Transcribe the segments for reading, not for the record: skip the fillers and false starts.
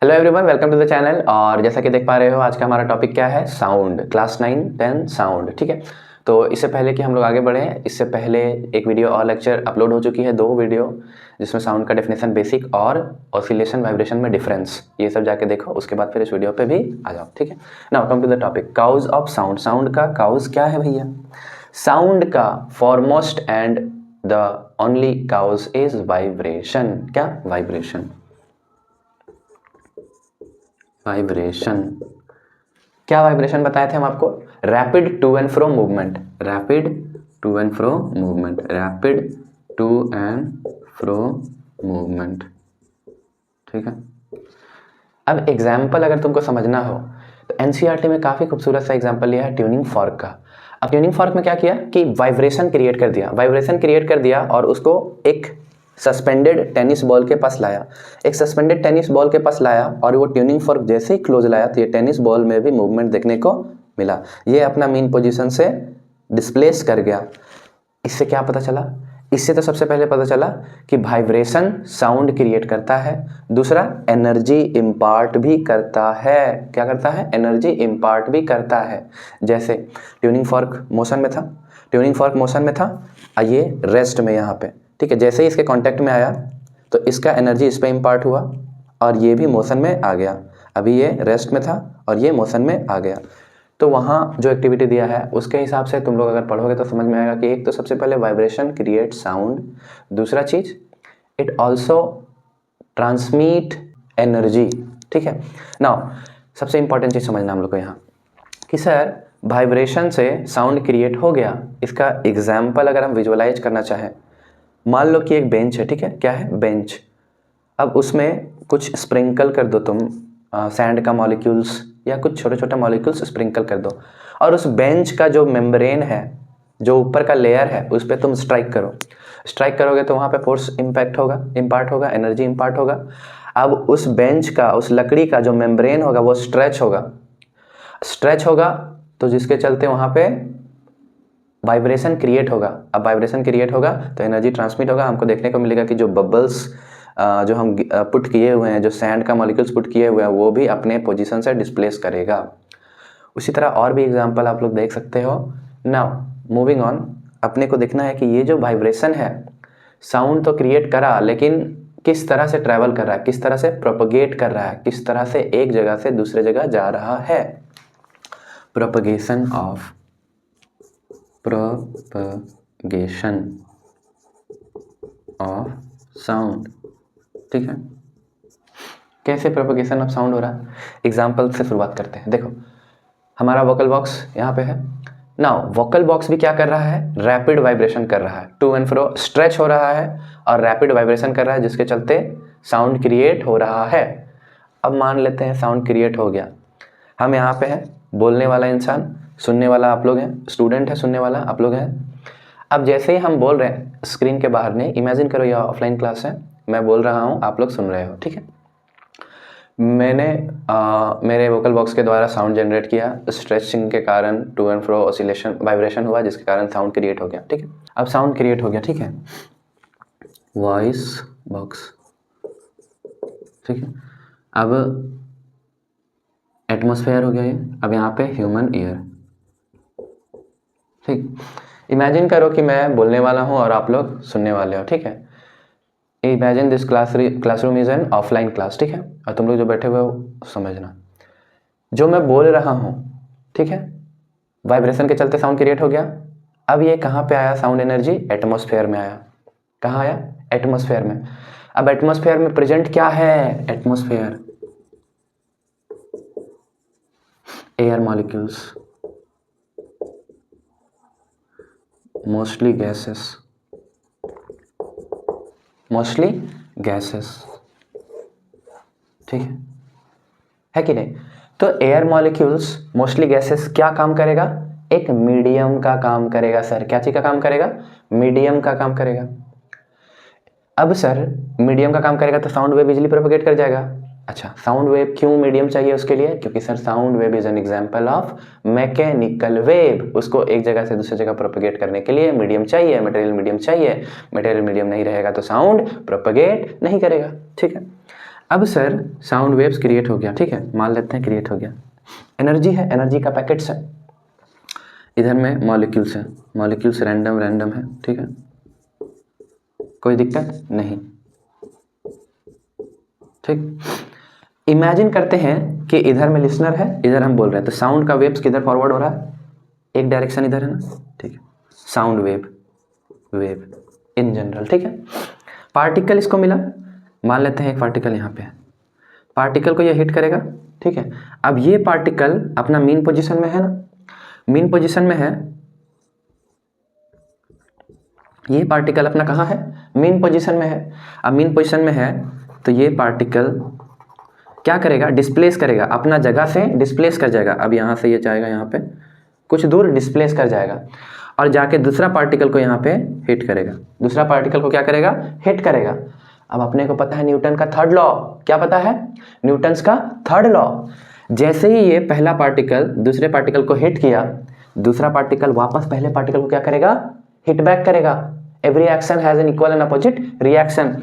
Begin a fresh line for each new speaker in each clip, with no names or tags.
Hello everyone, welcome to the channel. और जैसा कि देख पा रहे हो आज का हमारा टॉपिक क्या है, साउंड, क्लास 9 10 साउंड। ठीक है, तो इससे पहले कि हम लोग आगे बढ़ें, इससे पहले एक वीडियो और लेक्चर अपलोड हो चुकी है, 2 वीडियो, जिसमें साउंड का डेफिनेशन बेसिक और ऑसिलेशन वाइब्रेशन में डिफरेंस, ये सब जाके देखो, उसके बाद फिर इस वीडियो पे भी आ जाओ। ठीक है, now come to the topic, cause of sound. साउंड का काउज क्या है भैया? साउंड का foremost and the only cause is vibration. क्या? वाइब्रेशन। वाइब्रेशन क्या? वाइब्रेशन बताए थे हम आपको, rapid to and fro movement, rapid to and fro movement, rapid to and fro movement. ठीक है, अब एग्जाम्पल अगर तुमको समझना हो तो एनसीईआरटी में काफ़ी खूबसूरत सा एग्जाम्पल लिया है ट्यूनिंग फॉर्क का। अब ट्यूनिंग फॉर्क में क्या किया कि वाइब्रेशन क्रिएट कर दिया, वाइब्रेशन क्रिएट कर दिया और उसको एक सस्पेंडेड टेनिस बॉल के पास लाया, एक सस्पेंडेड टेनिस बॉल के पास लाया और वो ट्यूनिंग फॉर्क जैसे ही क्लोज लाया तो ये टेनिस बॉल में भी मूवमेंट देखने को मिला, ये अपना मेन पोजीशन से डिस्प्लेस कर गया। इससे क्या पता चला? इससे तो सबसे पहले पता चला कि वाइब्रेशन साउंड क्रिएट करता है, दूसरा एनर्जी इम्पार्ट भी करता है। क्या करता है? एनर्जी इम्पार्ट भी करता है। जैसे ट्यूनिंग फॉर्क मोशन में था, ट्यूनिंग फॉर्क मोशन में था, ये रेस्ट में यहाँ पे। ठीक है, जैसे ही इसके कांटेक्ट में आया तो इसका एनर्जी इस पे इम्पार्ट हुआ और ये भी मोशन में आ गया। अभी ये रेस्ट में था और ये मोशन में आ गया। तो वहाँ जो एक्टिविटी दिया है उसके हिसाब से तुम लोग अगर पढ़ोगे तो समझ में आएगा कि एक तो सबसे पहले वाइब्रेशन क्रिएट साउंड, दूसरा चीज़ इट ऑल्सो ट्रांसमिट एनर्जी। ठीक है, नाउ सबसे इंपॉर्टेंट चीज़ समझना हम लोग को यहाँ कि सर वाइब्रेशन से साउंड क्रिएट हो गया, इसका एग्जाम्पल अगर हम विजुअलाइज करना चाहें, मान लो कि एक बेंच है। ठीक है, क्या है? बेंच। अब उसमें कुछ स्प्रिंकल कर दो तुम सैंड का मॉलिक्यूल्स या कुछ छोटे छोटे मॉलिक्यूल्स स्प्रिंकल कर दो और उस बेंच का जो मेम्ब्रेन है, जो ऊपर का लेयर है, उस पर तुम स्ट्राइक करो। स्ट्राइक करोगे तो वहाँ पे फोर्स इम्पैक्ट होगा, इम्पार्ट होगा, एनर्जी इम्पार्ट होगा। अब उस बेंच का, उस लकड़ी का जो मेम्ब्रेन होगा वो स्ट्रेच होगा, स्ट्रेच होगा तो जिसके चलते वहाँ पे वाइब्रेशन क्रिएट होगा। अब वाइब्रेशन क्रिएट होगा तो एनर्जी ट्रांसमिट होगा। हमको देखने को मिलेगा कि जो बबल्स जो हम पुट किए हुए हैं, जो सैंड का मॉलिक्यूल्स पुट किए हुए हैं, वो भी अपने पोजीशन से डिस्प्लेस करेगा। उसी तरह और भी एग्जांपल आप लोग देख सकते हो। नाउ मूविंग ऑन, अपने को देखना है कि ये जो वाइब्रेशन है, साउंड तो क्रिएट करा, लेकिन किस तरह से ट्रैवल कर रहा है, किस तरह से प्रोपगेट कर रहा है, किस तरह से एक जगह से दूसरे जगह जा रहा है। Propagation of sound. ठीक है, कैसे प्रोपगेशन ऑफ साउंड हो रहा है, एग्जाम्पल से शुरुआत करते हैं। देखो हमारा वोकल बॉक्स यहाँ पे है। नाउ वोकल बॉक्स भी क्या कर रहा है? रैपिड वाइब्रेशन कर रहा है, टू एंड फ्रो स्ट्रेच हो रहा है और रैपिड वाइब्रेशन कर रहा है, जिसके चलते साउंड क्रिएट हो रहा है। अब मान लेते हैं साउंड क्रिएट हो गया, हम यहाँ पे हैं, बोलने वाला इंसान, सुनने वाला आप लोग हैं, स्टूडेंट है, सुनने वाला आप लोग हैं। अब जैसे ही हम बोल रहे हैं, स्क्रीन के बाहर नहीं, इमेजिन करो यह ऑफलाइन क्लास है, मैं बोल रहा हूँ, आप लोग सुन रहे हो। ठीक है, मैंने मेरे वोकल बॉक्स के द्वारा साउंड जनरेट किया, स्ट्रेचिंग के कारण to and fro oscillation vibration हुआ, जिसके कारण साउंड क्रिएट हो गया। ठीक है, अब साउंड क्रिएट हो गया। ठीक है, वॉइस बॉक्स। ठीक है, अब एटमॉस्फेयर हो गया ये, अब यहाँ पे ह्यूमन ईयर। ठीक, इमेजिन करो कि मैं बोलने वाला हूँ और आप लोग सुनने वाले हो। ठीक है, imagine this classroom is an offline class. ठीक है, और तुम लोग जो बैठे हुए हो समझना, जो मैं बोल रहा हूँ, ठीक है, वाइब्रेशन के चलते साउंड क्रिएट हो गया। अब ये कहाँ पे आया साउंड एनर्जी? एटमॉस्फेयर में आया। कहाँ आया? एटमॉस्फेयर में। अब एटमॉस्फेयर में प्रेजेंट क्या है? Atmosphere, air molecules, mostly gases, mostly gases. ठीक है कि नहीं? तो एयर मॉलिक्यूल्स, मोस्टली गैसेस क्या काम करेगा? एक मीडियम का काम करेगा। सर क्या चीज का काम करेगा? मीडियम का काम करेगा। अब सर मीडियम का काम करेगा तो साउंड वेव इजीली प्रोपगेट कर जाएगा। अच्छा, साउंड वेव क्यों मीडियम चाहिए उसके लिए? क्योंकि sir sound wave is an example of mechanical wave, उसको एक जगह से दूसरी जगह प्रोपगेट करने के लिए मीडियम चाहिए, मटेरियल मीडियम चाहिए। मटेरियल मीडियम नहीं रहेगा तो साउंड प्रोपगेट नहीं करेगा। ठीक है, अब सर साउंड वेव्स क्रिएट हो गया, ठीक है, मान लेते हैं क्रिएट हो गया। एनर्जी है, एनर्जी का पैकेट्स है, इधर में मॉलिक्यूल्स है, मॉलिक्यूल्स रैंडम रैंडम है, ठीक है, कोई दिक्कत नहीं, ठीक। इमेजिन करते हैं कि इधर में लिसनर है, इधर हम बोल रहे हैं, तो साउंड का वेव्स किधर फॉरवर्ड हो रहा है, एक डायरेक्शन इधर है ना, ठीक है, साउंड वेव इन जनरल, ठीक है। पार्टिकल इसको मिला, मान लेते हैं एक पार्टिकल यहाँ पे है, पार्टिकल को ये हिट करेगा, ठीक है। अब ये पार्टिकल अपना मीन पोजीशन में है ना, मीन पोजीशन में है, ये पार्टिकल अपना कहाँ है, मीन पोजीशन में है। अब मीन पोजीशन में है तो ये पार्टिकल क्या करेगा, डिस्प्लेस करेगा, अपना जगह से डिस्प्लेस कर जाएगा। अब यहाँ से ये जाएगा, यहाँ पे कुछ दूर डिस्प्लेस कर जाएगा और जाके दूसरा पार्टिकल को यहाँ पे हिट करेगा, दूसरा पार्टिकल को क्या करेगा, हिट करेगा। अब अपने को पता है न्यूटन का थर्ड लॉ, क्या पता है, न्यूटन्स का थर्ड लॉ। जैसे ही ये पहला पार्टिकल दूसरे पार्टिकल को हिट किया, दूसरा पार्टिकल वापस पहले पार्टिकल को क्या करेगा, हिट बैक करेगा। Every action has an equal and opposite reaction.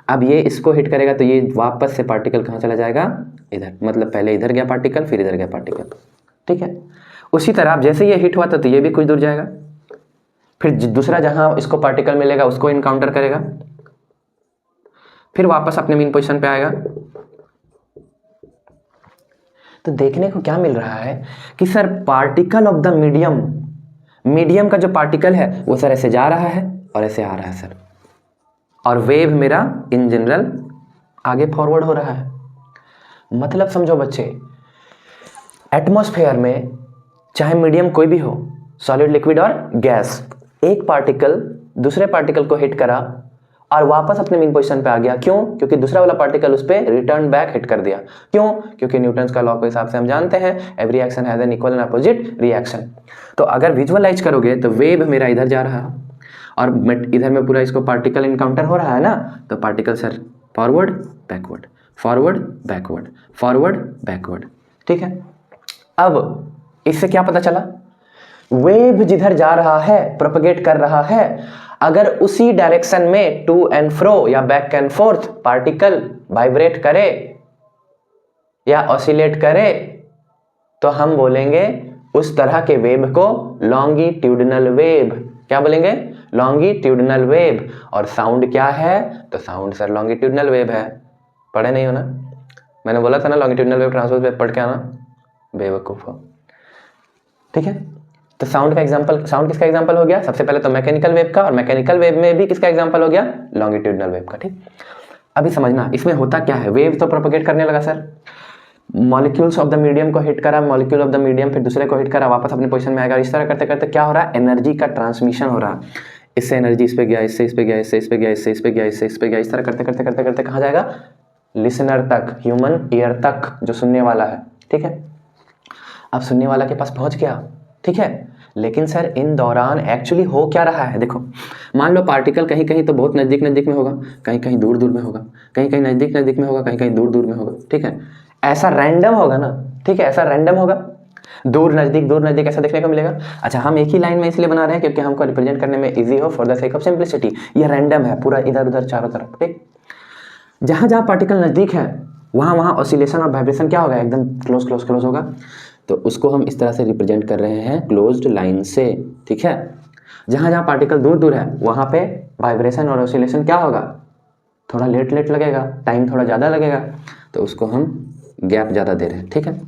अब ये इसको हिट करेगा तो ये वापस से पार्टिकल कहाँ चला जाएगा, इधर, मतलब पहले इधर गया पार्टिकल, फिर इधर गया पार्टिकल, ठीक है। उसी तरह अब जैसे ये हिट हुआ तो ये भी कुछ दूर जाएगा, फिर दूसरा जहां इसको पार्टिकल मिलेगा उसको इनकाउंटर करेगा, फिर वापस अपने मीन पोजीशन पे आएगा। तो देखने को क्या मिल रहा है कि sir particle of the medium, medium का जो पार्टिकल है वो सर ऐसे जा रहा है और ऐसे आ रहा है सर, और वेव मेरा इन जनरल आगे फॉरवर्ड हो रहा है। मतलब समझो बच्चे, एटमॉस्फेयर में चाहे मीडियम कोई भी हो, सॉलिड, लिक्विड और गैस, एक पार्टिकल दूसरे पार्टिकल को हिट करा और वापस अपने मीन पोजीशन पे आ गया। क्यों? क्योंकि दूसरा वाला पार्टिकल उस पर रिटर्न बैक हिट कर दिया। क्यों? क्योंकि न्यूटन्स का लॉ के हिसाब से हम जानते हैं every action has an equal and opposite reaction. तो अगर विजुअलाइज करोगे तो वेव मेरा इधर जा रहा है और इधर में पूरा इसको पार्टिकल इनकाउंटर हो रहा है ना, तो particle sir forward backward, forward backward, forward backward, ठीक है। अब इससे क्या पता चला, वेव जिधर जा रहा है, प्रोपगेट कर रहा है, अगर उसी डायरेक्शन में टू एंड फ्रो या back and fourth particle vibrate करे या ऑसिलेट करे तो हम बोलेंगे उस तरह के वेव को लॉन्गिट्यूडिनल वेव। क्या बोलेंगे? Longitudinal wave. और साउंड क्या है? तो साउंड सर लॉन्गिट्यूडिनल वेव है। पढ़े नहीं हो ना? मैंने बोला था ना लॉन्गिट्यूडिनल वेव ट्रांसवर्स वेव पढ़ के आना, बेवकूफ हो। ठीक है, तो साउंड का एग्जांपल, साउंड किसका एग्जांपल हो गया? सबसे पहले तो मैकेनिकल वेव का, और मैकेनिकल वेव में भी किसका एग्जांपल हो गया? लॉन्गिट्यूडिनल वेव का। ठीक, अभी समझना इसमें होता क्या है। वेव तो प्रोपगेट करने लगा sir, molecules of the medium को हिट करा, मॉलिक्यूल ऑफ द मीडियम फिर दूसरे को हिट करा, वापस अपने पोजीशन में आएगा। इस तरह करते करते क्या हो रहा है? एनर्जी का ट्रांसमिशन हो रहा है। इससे एनर्जी इस पे गया, इससे इस पे गया, इससे इस पे गया, इससे इस पे गया, इससे इस पे गया। इस तरह करते करते करते करते कहाँ जाएगा? लिसनर तक, ह्यूमन ईयर तक, जो सुनने वाला है। ठीक है, अब सुनने वाला के पास पहुंच गया। ठीक है, लेकिन सर इन दौरान एक्चुअली हो क्या रहा है? देखो, मान लो पार्टिकल कहीं कहीं तो बहुत नज़दीक नज़दीक में होगा, कहीं कहीं दूर दूर में होगा, कहीं कहीं नज़दीक नज़दीक में होगा, कहीं कहीं दूर दूर में होगा। ठीक है, ऐसा रैंडम होगा ना। ठीक है, ऐसा रैंडम होगा, दूर नज़दीक ऐसा देखने को मिलेगा। अच्छा, हम एक ही लाइन में इसलिए बना रहे हैं क्योंकि हमको रिप्रेजेंट करने में ईजी हो, for the sake of simplicity. ये रैंडम है पूरा, इधर उधर चारों तरफ। ठीक, जहाँ जहाँ पार्टिकल नज़दीक है वहाँ वहाँ ऑसिलेशन और वाइब्रेशन क्या होगा? एकदम क्लोज क्लोज क्लोज होगा। तो उसको हम इस तरह से रिप्रेजेंट कर रहे हैं क्लोज्ड लाइन से। ठीक है, जहाँ जहाँ पार्टिकल दूर दूर है वहाँ पे वाइब्रेशन और ऑसिलेशन क्या होगा? थोड़ा लेट लेट लगेगा, टाइम थोड़ा ज़्यादा लगेगा, तो उसको हम गैप ज़्यादा दे रहे हैं। ठीक है,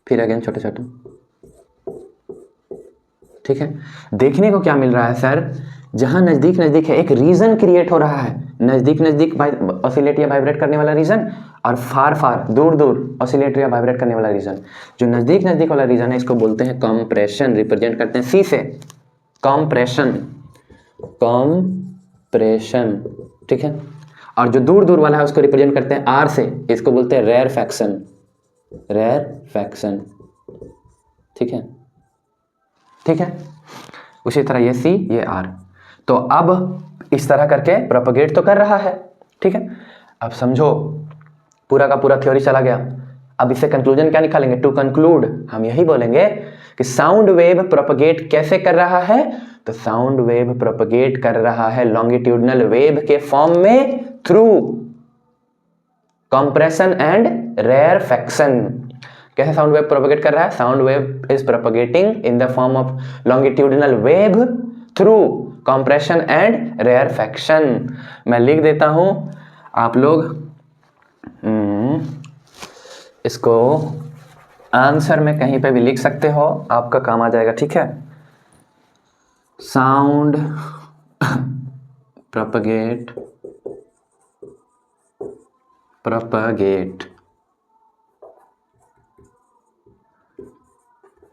फिर अगेन छोटे छोटे। ठीक है, देखने को क्या मिल रहा है सर? जहाँ नज़दीक नज़दीक है एक रीजन क्रिएट हो रहा है, नज़दीक नज़दीक ऑसिलेट या वाइब्रेट करने वाला रीजन, और फार फार दूर दूर ऑसिलेट या वाइब्रेट करने वाला रीजन। जो नज़दीक नज़दीक वाला रीजन है इसको बोलते हैं कॉम्प्रेशन, रिप्रेजेंट करते हैं सी से, कॉम्प्रेशन, कॉम्प्रेशन। ठीक है, और जो दूर दूर वाला है उसको रिप्रेजेंट करते हैं आर से, इसको बोलते हैं रेरफैक्शन, रेरफैक्शन। ठीक है, ठीक है, उसी तरह ये सी ये आर। तो अब इस तरह करके प्रोपगेट तो कर रहा है। ठीक है, अब समझो पूरा का पूरा थ्योरी चला गया। अब इससे कंक्लूजन क्या निकालेंगे? टू कंक्लूड हम यही बोलेंगे कि साउंड वेव प्रोपगेट कैसे कर रहा है? तो साउंड वेव प्रोपगेट कर रहा है लॉन्गिट्यूडिनल वेव के फॉर्म में थ्रू कंप्रेशन एंड रेयरफैक्शन। कैसे साउंड वेव प्रोपगेट कर रहा है? Sound wave is propagating in the form of longitudinal wave through compression and rarefaction. मैं लिख देता हूं, आप लोग इसको आंसर में कहीं पे भी लिख सकते हो, आपका काम आ जाएगा, ठीक है। Sound propagate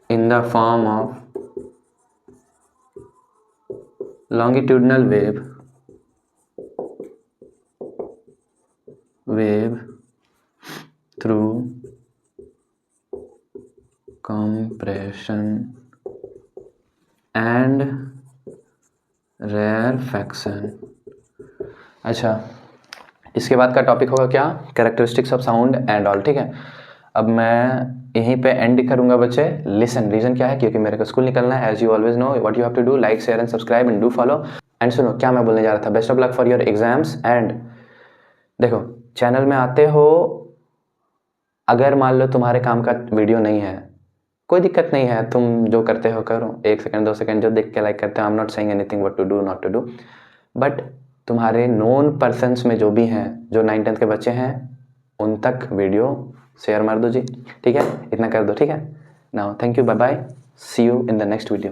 in the form of longitudinal wave through compression and rarefaction। अच्छा, इसके बाद का टॉपिक होगा क्या? Characteristics of sound and all, ठीक है। अब मैं यहीं पे एंड करूंगा बच्चे। लिसन, रीजन क्या है? क्योंकि मेरे को स्कूल निकलना है। As you always know what you have to do, like share and subscribe and do follow. And सुनो क्या मैं बोलने जा रहा था। Best of luck for your exams. And देखो, चैनल में आते हो, अगर मान लो तुम्हारे काम का वीडियो नहीं है, कोई दिक्कत नहीं है, तुम जो करते हो करो, 1 सेकंड 2 सेकंड जो देख के लाइक करते हो। I am not saying anything what to do not to do, but तुम्हारे नोन पर्सन्स में जो भी हैं, जो 9th-10th के बच्चे हैं, उन तक वीडियो शेयर मार दो जी, ठीक है। इतना कर दो, ठीक है। Now thank you, bye bye, see you in the next video.